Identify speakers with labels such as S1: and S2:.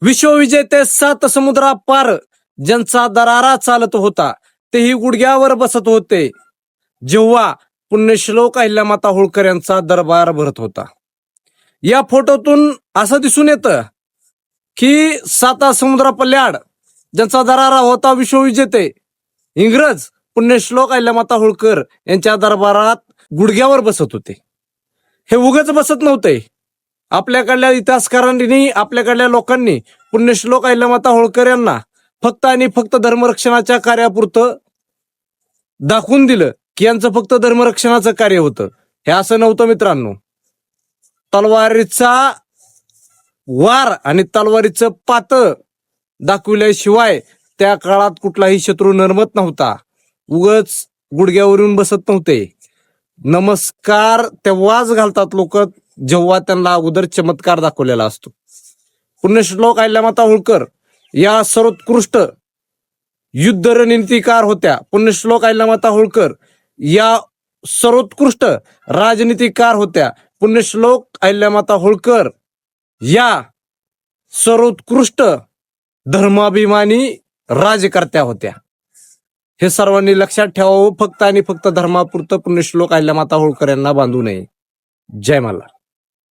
S1: विश्वविजेते 7 समुद्रापार ज्यांचा दरारा चालत होता तेही गुडघ्यावर बसत होते जेव्हा पुण्यश्लोक अहिल्यामाता होळकर यांचा दरबार भरत होता. या फोटोतून असं दिसून येतं की 7 समुद्रापल्याड ज्यांचा दरारा होता विश्वविजेते इंग्रज पुण्यश्लोक अहिल्यामाता होळकर यांच्या दरबारात गुडघ्यावर बसत होते. हे उगाच बसत नव्हते. आपल्याकडल्या इतिहासकारांनी आपल्याकडल्या लोकांनी पुण्यश्लोक अहिल्यामाता होळकर यांना फक्त आणि फक्त धर्मरक्षणाच्या कार्यापुरतं दाखवून दिलं की यांचं फक्त धर्मरक्षणाचं कार्य होतं. हे असं नव्हतं मित्रांनो. तलवारीचा वार आणि तलवारीचं पातं दाखविल्याशिवाय त्या काळात कुठलाही शत्रू नरमत नव्हता. उगच गुडघ्यावरून बसत नव्हते. नमस्कार तेव्हाच घालतात लोक जेव्हा त्यांना अगोदर चमत्कार दाखवलेला असतो. पुण्यश्लोक अहिल्यामाता होळकर या सर्वोत्कृष्ट युद्ध रणनीतिकार होत्या. पुण्यश्लोक अहिल्यामाता होळकर या सर्वोत्कृष्ट राजनीतिकार होत्या. पुण्यश्लोक अहिल्यामाता होळकर या सर्वोत्कृष्ट धर्माभिमानी राजकर्त्या होत्या. हे सर्वांनी लक्षात ठेवावं. फक्त आणि फक्त धर्मापुरतं पुण्यश्लोक अहिल्यामाता होळकर यांना बांधू नये. जय मल्हार.